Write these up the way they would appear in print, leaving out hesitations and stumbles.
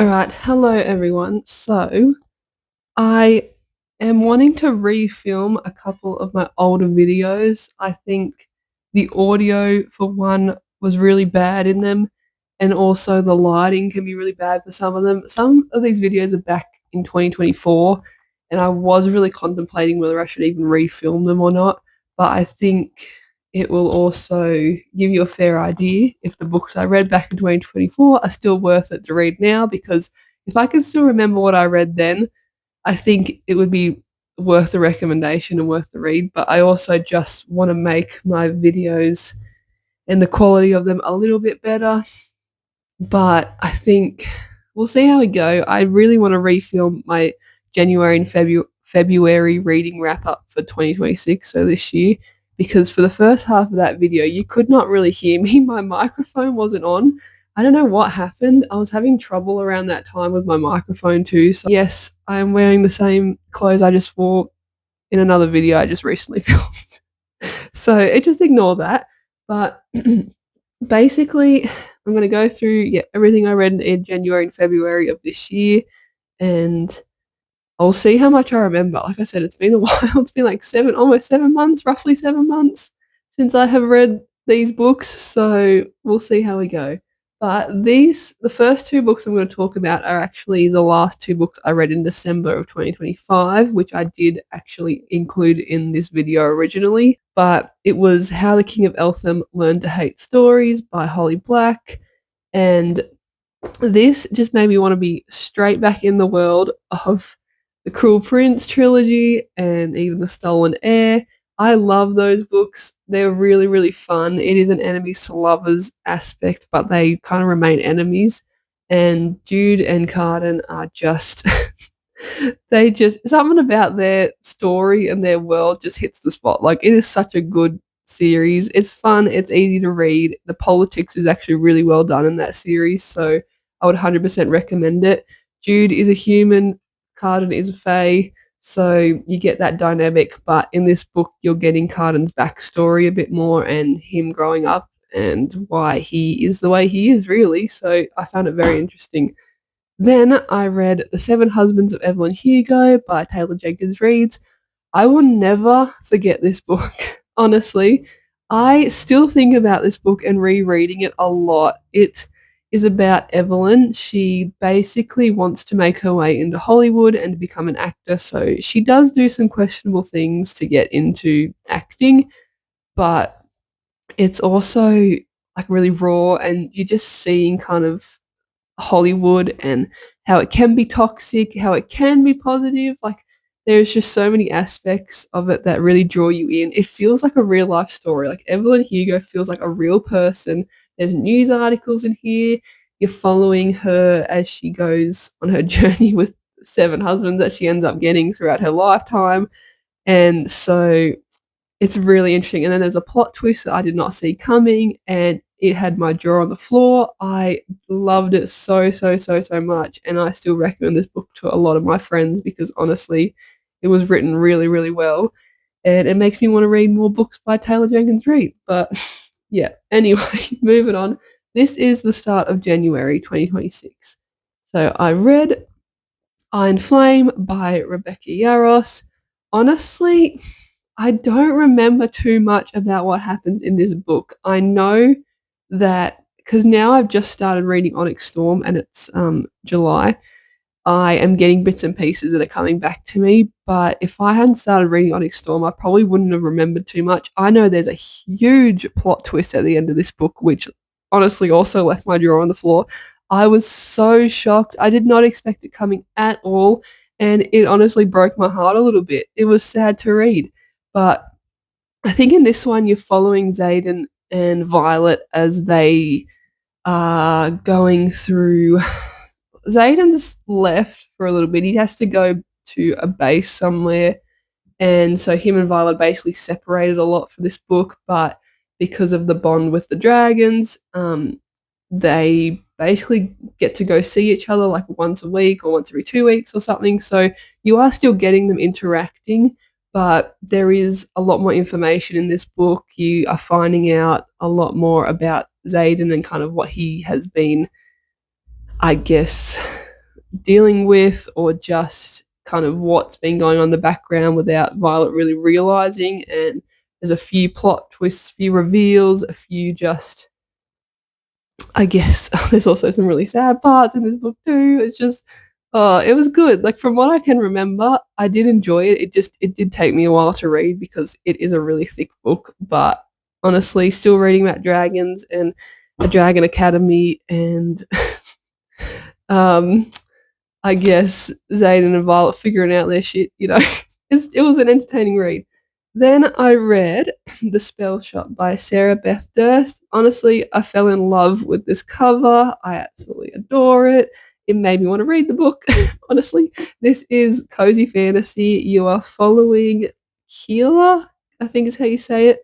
All right, hello everyone. So, I am wanting to refilm a couple of my older videos. I think the audio, for one, was really bad in them, and also the lighting can be really bad for some of them. Some of these videos are back in 2024, and I was really contemplating whether I should even refilm them or not. But I think it will also give you a fair idea if the books I read back in 2024 are still worth it to read now, because if I can still remember what I read then, I think it would be worth the recommendation and worth the read. But I also just want to make my videos and the quality of them a little bit better. But I think we'll see how we go. I really want to refilm my January and February reading wrap up for 2026, so this year, because for the first half of that video, you could not really hear me. My microphone wasn't on. I don't know what happened. I was having trouble around that time with my microphone too. So, yes, I am wearing the same clothes I just wore in another video I just recently filmed. So, just ignore that. But basically, I'm going to go through everything I read in January and February of this year, and I'll see how much I remember. Like I said, it's been a while. It's been like almost 7 months, roughly 7 months since I have read these books. So we'll see how we go. But the first two books I'm going to talk about are actually the last two books I read in December of 2025, which I did actually include in this video originally. But it was How the King of Eltham Learned to Hate Stories by Holly Black. And this just made me want to be straight back in the world of the Cruel Prince trilogy and even The Stolen Heir. I love those books. They're really, really fun. It is an enemies to lovers aspect, but they kind of remain enemies. And Jude and Cardan are just something about their story and their world just hits the spot. Like, it is such a good series. It's fun, it's easy to read. The politics is actually really well done in that series, so I would 100% recommend it. Jude is a human, Cardan is a fae, so you get that dynamic, but in this book you're getting Cardan's backstory a bit more and him growing up and why he is the way he is, really. So I found it very interesting. Then I read The Seven Husbands of Evelyn Hugo by Taylor Jenkins Reid. I will never forget this book, honestly. I still think about this book and rereading it a lot. It is about Evelyn. She basically wants to make her way into Hollywood and become an actor, so she does do some questionable things to get into acting, but it's also like really raw, and you're just seeing kind of Hollywood and how it can be toxic, how it can be positive. Like, there's just so many aspects of it that really draw you in. It feels like a real life story. Like, Evelyn Hugo feels like a real person. There's news articles in here. You're following her as she goes on her journey with 7 husbands that she ends up getting throughout her lifetime. And so it's really interesting. And then there's a plot twist that I did not see coming, and it had my jaw on the floor. I loved it so, so, so, so much, and I still recommend this book to a lot of my friends because, honestly, it was written really, really well, and it makes me want to read more books by Taylor Jenkins Reid. But yeah, anyway, moving on. This is the start of January 2026. So I read Iron Flame by Rebecca Yarros. Honestly, I don't remember too much about what happens in this book. I know that because now I've just started reading Onyx Storm and it's July, I am getting bits and pieces that are coming back to me. But if I hadn't started reading Onyx Storm, I probably wouldn't have remembered too much. I know there's a huge plot twist at the end of this book, which honestly also left my jaw on the floor. I was so shocked. I did not expect it coming at all, and it honestly broke my heart a little bit. It was sad to read. But I think in this one, you're following Xaden and Violet as they are going through. Xaden's left for a little bit. He has to go to a base somewhere. And so him and Violet basically separated a lot for this book. But because of the bond with the dragons, they basically get to go see each other like once a week or once every 2 weeks or something. So you are still getting them interacting, but there is a lot more information in this book. You are finding out a lot more about Xaden and kind of what he has been, I guess, dealing with, or just kind of what's been going on in the background without Violet really realizing. And there's a few plot twists, a few reveals, a few just, I guess, there's also some really sad parts in this book too. It's just, it was good. Like, from what I can remember, I did enjoy it. It did take me a while to read because it is a really thick book. But honestly, still reading about dragons and a dragon academy, and um, I guess Zayden and Violet figuring out their shit. It was an entertaining read. Then I read The Spell Shop by Sarah Beth Durst. Honestly, I fell in love with this cover. I absolutely adore it. It made me want to read the book, honestly. This is cozy fantasy. You are following Keela, I think is how you say it.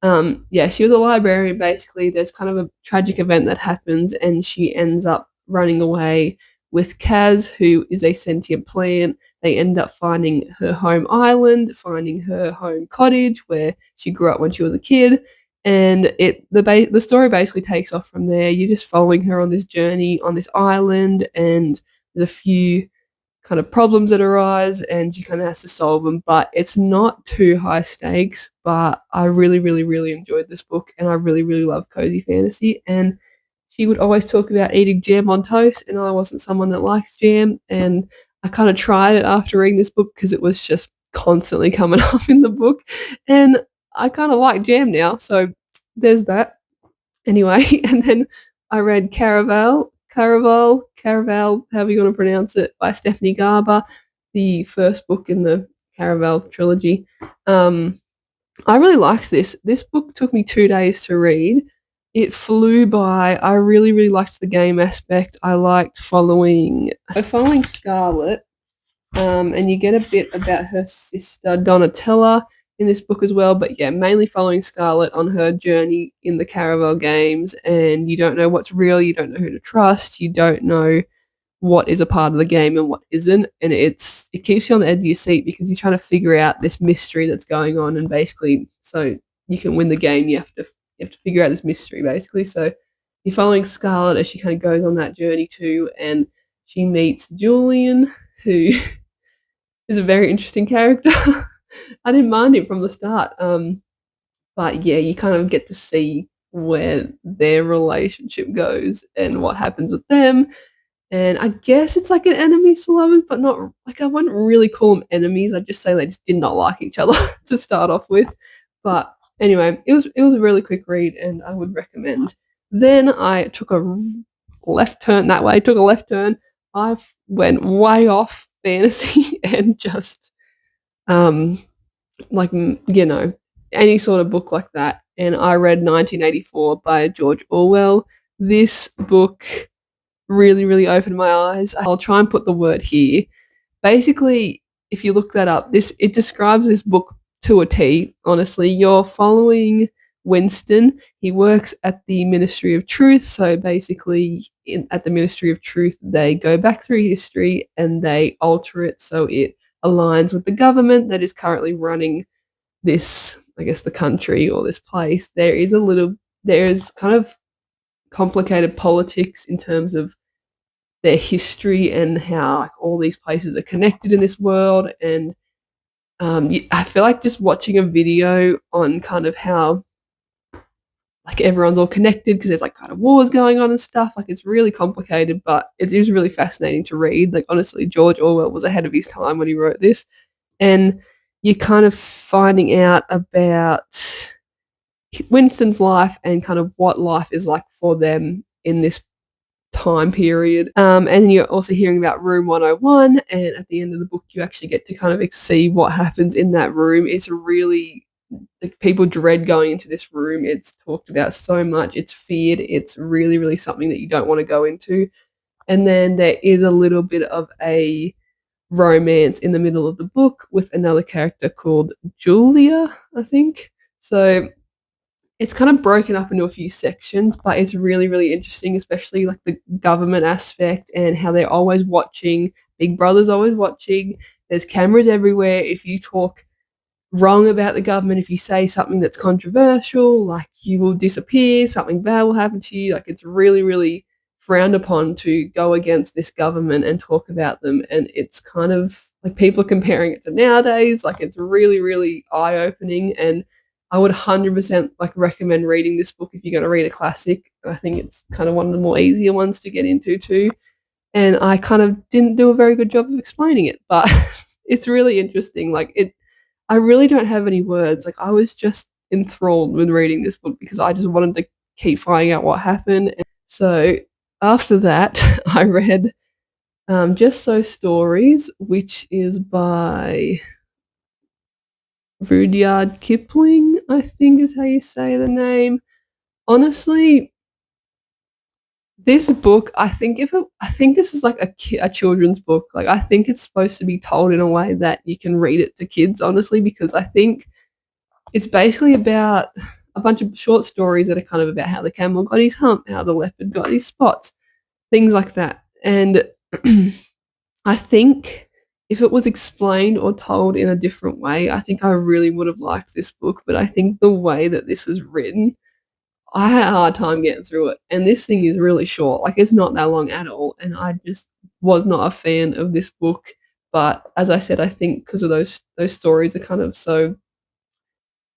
And, yeah, she was a librarian, basically. There's kind of a tragic event that happens, and she ends up running away with Kaz, who is a sentient plant. They end up finding her home island, finding her home cottage where she grew up when she was a kid, and the story basically takes off from there. You're just following her on this journey on this island, and there's a few kind of problems that arise, and she kind of has to solve them. But it's not too high stakes. But I really, really, really enjoyed this book, and I really, really love cozy fantasy. And she would always talk about eating jam on toast, and I wasn't someone that likes jam, and I kind of tried it after reading this book because it was just constantly coming up in the book, and I kind of like jam now, so there's that. Anyway, and then I read Caraval, however you want to pronounce it, by Stephanie Garber, the first book in the Caraval trilogy. I really liked this. This book took me 2 days to read. It flew by. I really, really liked the game aspect. I liked following Scarlet, and you get a bit about her sister Donatella in this book as well. But yeah, mainly following Scarlet on her journey in the Caravel games, and you don't know what's real, you don't know who to trust, you don't know what is a part of the game and what isn't, and it keeps you on the edge of your seat because you're trying to figure out this mystery that's going on, and basically, so you can win the game, you have to figure out this mystery, basically. So you're following Scarlet as she kind of goes on that journey too, and she meets Julian, who is a very interesting character. I didn't mind him from the start, but yeah, you kind of get to see where their relationship goes and what happens with them. And I guess it's like an enemies to lovers, but not like, I wouldn't really call them enemies. I'd just say they just did not like each other to start off with. But anyway, it was a really quick read, and I would recommend. Then I took a left turn that way. Took a left turn. I went way off fantasy and just like, any sort of book like that. And I read 1984 by George Orwell. This book really, really opened my eyes. I'll try and put the word here. Basically, if you look that up, it describes this book to a T, honestly. You're following Winston. He works at the Ministry of Truth. So basically, at the Ministry of Truth, they go back through history and they alter it so it aligns with the government that is currently running this, I guess, the country or this place. There's kind of complicated politics in terms of their history and how, like, all these places are connected in this world. And I feel like just watching a video on kind of how, like, everyone's all connected because there's like kind of wars going on and stuff. Like, it's really complicated, but it is really fascinating to read. Like, honestly, George Orwell was ahead of his time when he wrote this. And you're kind of finding out about Winston's life and kind of what life is like for them in this time period. And then you're also hearing about Room 101, and at the end of the book, you actually get to kind of see what happens in that room. It's really, like, people dread going into this room. It's talked about so much. It's feared. It's really, really something that you don't want to go into. And then there is a little bit of a romance in the middle of the book with another character called Julia, I think. So it's kind of broken up into a few sections, but it's really, really interesting, especially like the government aspect and how they're always watching. Big Brother's always watching. There's cameras everywhere. If you talk wrong about the government, if you say something that's controversial, like, you will disappear, something bad will happen to you. Like, it's really, really frowned upon to go against this government and talk about them. And it's kind of like people are comparing it to nowadays. Like it's really, really eye-opening. And I would 100% like recommend reading this book if you're going to read a classic. I think it's kind of one of the more easier ones to get into too. And I kind of didn't do a very good job of explaining it, but it's really interesting. Like I really don't have any words. Like I was just enthralled when reading this book because I just wanted to keep finding out what happened. And so after that, I read Just So Stories, which is by Rudyard Kipling, I think is how you say the name. Honestly, this book, I think this is like a children's book. Like I think it's supposed to be told in a way that you can read it to kids, honestly, because I think it's basically about a bunch of short stories that are kind of about how the camel got his hump, how the leopard got his spots, things like that. And I think if it was explained or told in a different way, I think I really would have liked this book. But I think the way that this was written, I had a hard time getting through it. And this thing is really short. Like it's not that long at all. And I just was not a fan of this book. But as I said, I think because of those stories are kind of so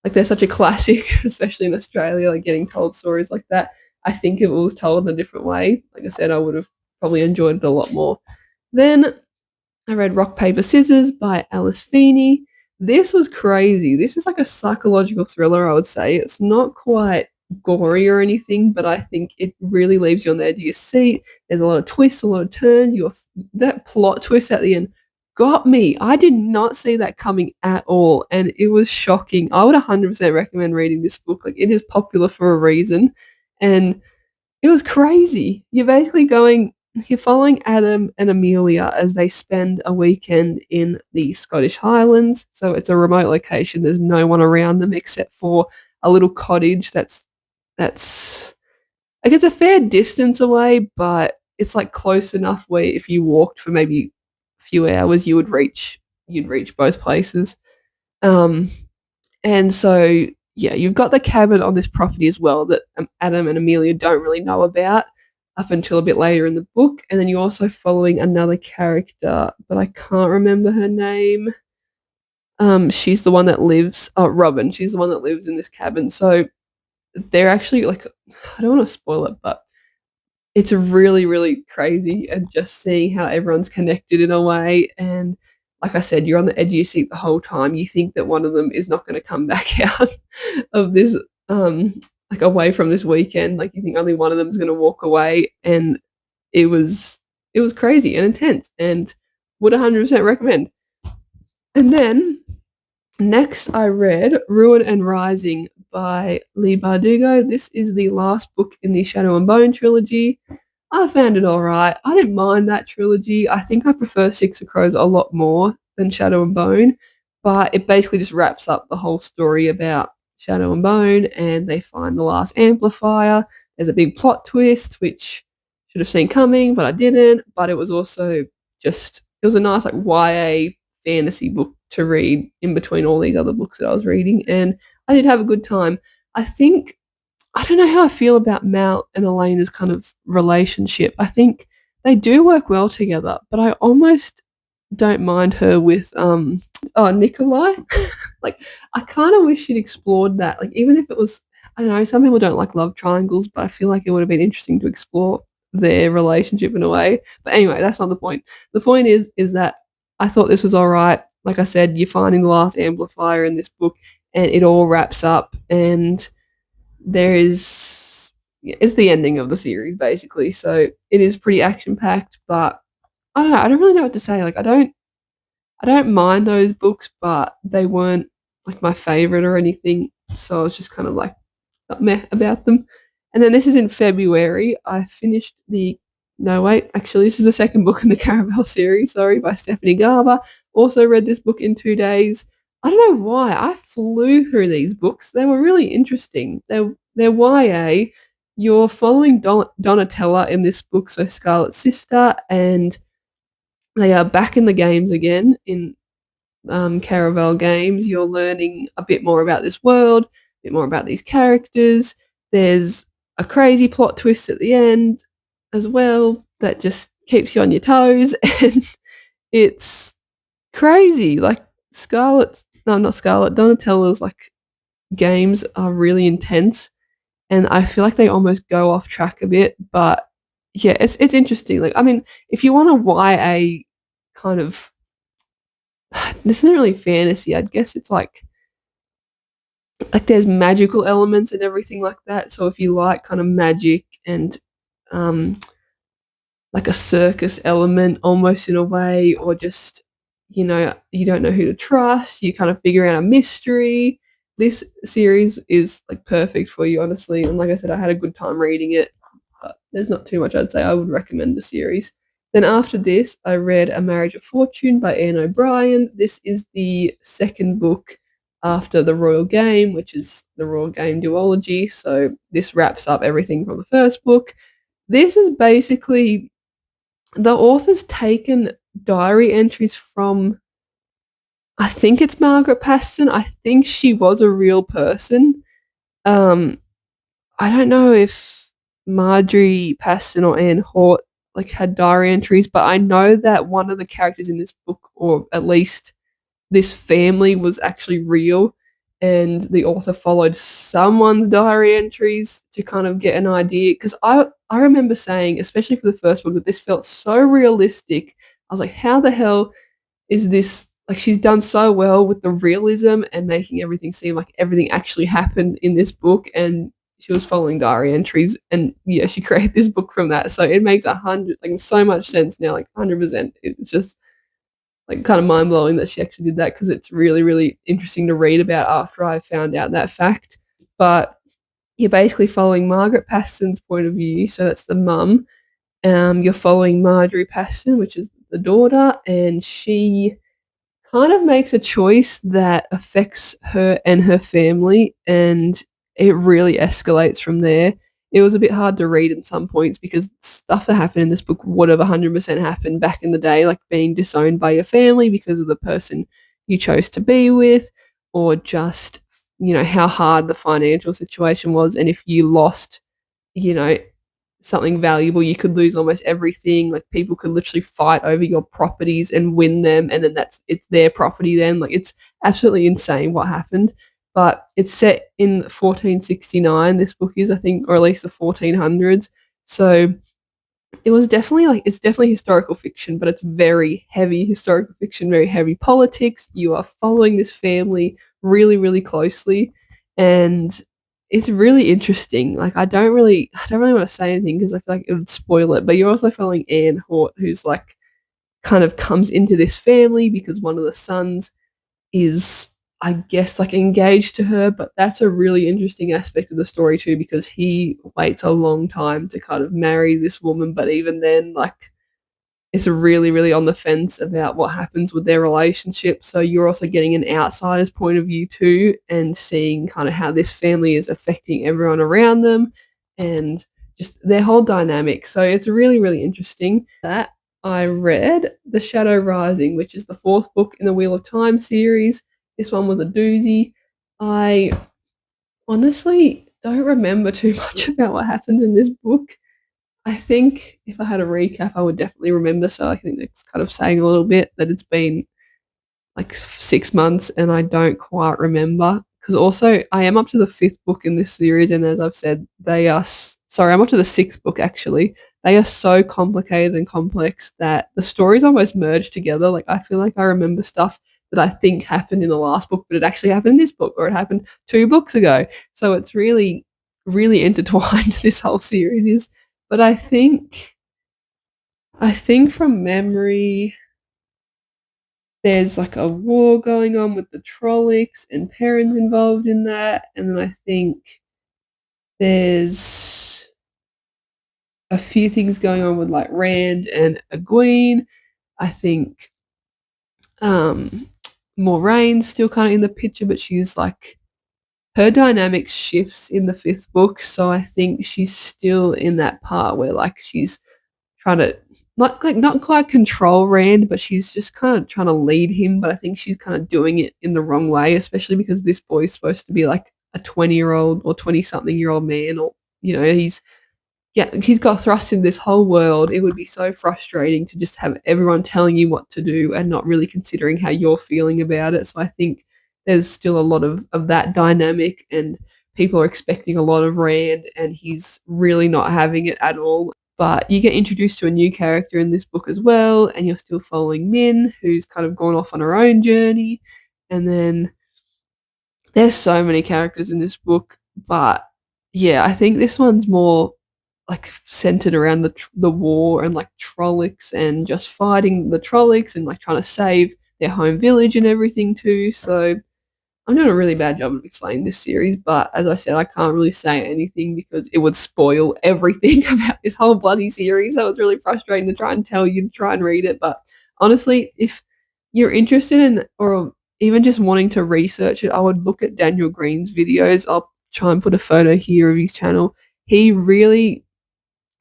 like they're such a classic, especially in Australia, like getting told stories like that. I think if it was told in a different way, like I said, I would have probably enjoyed it a lot more. Then I read Rock, Paper, Scissors by Alice Feeney. This was crazy. This is like a psychological thriller, I would say. It's not quite gory or anything, but I think it really leaves you on the edge of your seat. There's a lot of twists, a lot of turns. That plot twist at the end got me. I did not see that coming at all, and it was shocking. I would 100% recommend reading this book. Like, it is popular for a reason, and it was crazy. You're following Adam and Amelia as they spend a weekend in the Scottish Highlands. So it's a remote location. There's no one around them except for a little cottage that's like it's a fair distance away, but it's like close enough where if you walked for maybe a few hours, you'd reach both places. Um, and so yeah, you've got the cabin on this property as well that Adam and Amelia don't really know about up until a bit later in the book. And then you're also following another character, but I can't remember her name. She's the one that lives, Robin. She's the one that lives in this cabin. So they're actually like, I don't want to spoil it, but it's really, really crazy and just seeing how everyone's connected in a way. And like I said, you're on the edge of your seat the whole time. You think that one of them is not going to come back out of this, like away from this weekend. Like you think only one of them is going to walk away. And it was crazy and intense and would 100% recommend. And then next I read Ruin and Rising by Leigh Bardugo. This is the last book in the Shadow and Bone trilogy. I found it all right. I didn't mind that trilogy. I think I prefer Six of Crows a lot more than Shadow and Bone, but it basically just wraps up the whole story about Shadow and Bone, and they find the last amplifier. There's a big plot twist, which should have seen coming, but I didn't. But it was also it was a nice like YA fantasy book to read in between all these other books that I was reading, and I did have a good time. I don't know how I feel about Mal and Elena's kind of relationship. I think they do work well together, but I almost don't mind her with Nikolai. Like I kind of wish she'd explored that. Like even if it was, I don't know, some people don't like love triangles, but I feel like it would have been interesting to explore their relationship in a way. But anyway, that's not the point. The point is that I thought this was all right. Like I said, you're finding the last amplifier in this book, and it all wraps up, and it's the ending of the series basically. So it is pretty action packed, but I don't know. I don't really know what to say. Like I don't mind those books, but they weren't like my favorite or anything. So I was just kind of like meh about them. And then this is in February. I finished actually, this is the second book in the Caravel series, sorry, by Stephanie Garber. Also read this book in 2 days. I don't know why. I flew through these books. They were really interesting. They're YA. You're following Donatella in this book, so Scarlet's sister, and they are back in the games again in Caravel games. You're learning a bit more about this world, a bit more about these characters. There's a crazy plot twist at the end. as well that just keeps you on your toes, and it's crazy. Like Scarlett's no, not Scarlett, Donatella's like games are really intense, and I feel like they almost go off track a bit. But yeah, it's interesting. Like, I mean, if you want a YA kind of, this isn't really fantasy. I guess it's like there's magical elements and everything like that. So if you like kind of magic and um like a circus element almost in a way, or just, you don't know who to trust, you kind of figure out a mystery. This series is like perfect for you, honestly. And like I said, I had a good time reading it. But there's not too much I'd say. I would recommend the series. Then after this, I read A Marriage of Fortune by Anne O'Brien. This is the second book after The Royal Game, which is the Royal Game duology. So this wraps up everything from the first book. This is basically the author's taken diary entries from, I think it's Margaret Paston. I think she was a real person. Um, I don't know if Marjorie Paston or Anne Hort like had diary entries, but I know that one of the characters in this book, or at least this family, was actually real, and the author followed someone's diary entries to kind of get an idea. Because I remember saying, especially for the first book, that this felt so realistic. I was like, how the hell is this, like, she's done so well with the realism and making everything seem like everything actually happened in this book, and she was following diary entries, and yeah, she created this book from that. So it makes 100, like, so much sense now, like 100%. It's just like kind of mind blowing that she actually did that, because it's really, really interesting to read about after I found out that fact. But you're basically following Margaret Paston's point of view, so that's the mum. You're following Marjorie Paston, which is the daughter, and she kind of makes a choice that affects her and her family, and it really escalates from there. It was a bit hard to read in some points because stuff that happened in this book would have 100% happened back in the day, like being disowned by your family because of the person you chose to be with, or just, how hard the financial situation was. And if you lost, you know, something valuable, you could lose almost everything. Like, people could literally fight over your properties and win them, and then it's their property then. Like, it's absolutely insane what happened. But it's set in 1469, this book is, I think, or at least the 1400s. So it's definitely historical fiction, but it's very heavy historical fiction, very heavy politics. You are following this family really, really closely, and it's really interesting. Like, I don't really want to say anything because I feel like it would spoil it. But you're also following Anne Hort, who's like kind of comes into this family because one of the sons is, I guess, like engaged to her. But that's a really interesting aspect of the story too, because he waits a long time to kind of marry this woman. But even then, like, it's really, really on the fence about what happens with their relationship. So you're also getting an outsider's point of view too, and seeing kind of how this family is affecting everyone around them and just their whole dynamic. So it's really, really interesting. That I read The Shadow Rising, which is the fourth book in the Wheel of Time series. This one was a doozy. I honestly don't remember too much about what happens in this book. I think if I had a recap, I would definitely remember. So I think that's kind of saying a little bit that it's been like 6 months and I don't quite remember. Because also, I am up to the fifth book in this series, and as I've said, sorry, I'm up to the sixth book actually. They are so complicated and complex that the stories almost merge together. Like, I feel like I remember stuff that I think happened in the last book, but it actually happened in this book, or it happened 2 books ago. So it's really, really intertwined, this whole series is. But I think from memory, there's like a war going on with the Trollocs and Perrin's involved in that. And then I think there's a few things going on with like Rand and Egwene. I think Moraine's still kind of in the picture, but she's like, her dynamic shifts in the fifth book. So I think she's still in that part where like she's trying to not quite control Rand, but she's just kind of trying to lead him. But I think she's kind of doing it in the wrong way, especially because this boy's supposed to be like a 20-year-old or 20-something-year-old man, or he's he's got thrust in this whole world. It would be so frustrating to just have everyone telling you what to do and not really considering how you're feeling about it. So I think there's still a lot of that dynamic, and people are expecting a lot of Rand, and he's really not having it at all. But you get introduced to a new character in this book as well, and you're still following Min, who's kind of gone off on her own journey. And then there's so many characters in this book, but yeah, I think this one's more like centered around the war and like Trollocs and just fighting the Trollocs and like trying to save their home village and everything too. So I'm doing a really bad job of explaining this series, but as I said, I can't really say anything because it would spoil everything about this whole bloody series. So it's really frustrating to try and tell you to try and read it. But honestly, if you're interested in or even just wanting to research it, I would look at Daniel Green's videos. I'll try and put a photo here of his channel. He really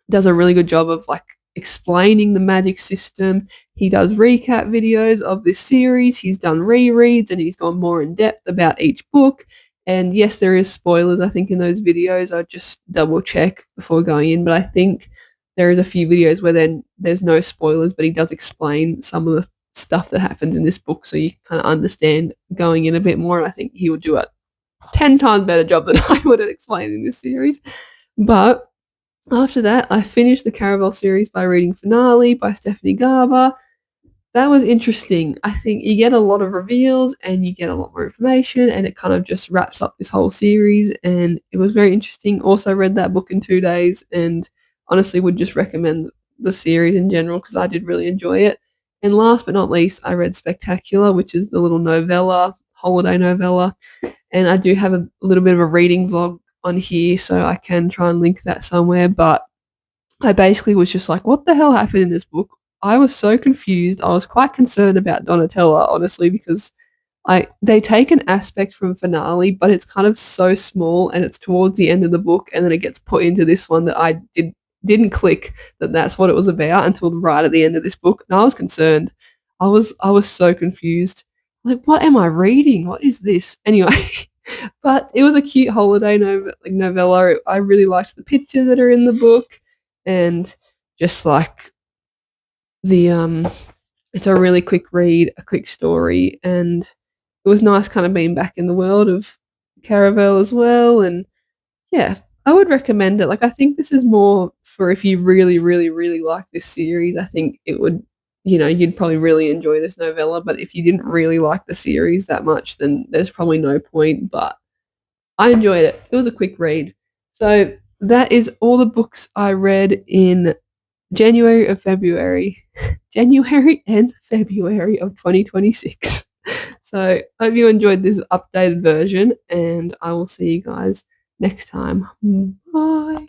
does a really good job of like explaining the magic system. He does recap videos of this series. He's done rereads and he's gone more in depth about each book. And yes, there is spoilers, I think, in those videos. I just double check before going in, but I think there is a few videos where then there's no spoilers, but he does explain some of the stuff that happens in this book, so you kind of understand going in a bit more. And I think he would do a 10 times better job than I would at explaining this series. But after that, I finished the Caravel series by reading Finale by Stephanie Garber. That was interesting. I think you get a lot of reveals and you get a lot more information, and it kind of just wraps up this whole series, and it was very interesting. Also read that book in 2 days, and honestly would just recommend the series in general because I did really enjoy it. And last but not least, I read Spectacular, which is the little novella, holiday novella, and I do have a little bit of a reading vlog on here, so I can try and link that somewhere. But I basically was just like, what the hell happened in this book? I was so confused. I was quite concerned about Donatella, honestly, because they take an aspect from Finale, but it's kind of so small and it's towards the end of the book, and then it gets put into this one that I didn't click that that's what it was about until right at the end of this book. And I was concerned. I was so confused. Like, what am I reading? What is this? Anyway, but it was a cute holiday novella. I really liked the pictures that are in the book, and just like the it's a really quick read, a quick story, and it was nice kind of being back in the world of Caravel as well. And yeah, I would recommend it. Like, I think this is more for if you really, really, really like this series. I think it would, you'd probably really enjoy this novella. But if you didn't really like the series that much, then there's probably no point. But I enjoyed it. It was a quick read. So that is all the books I read in January and February of 2026. So hope you enjoyed this updated version, and I will see you guys next time. Bye.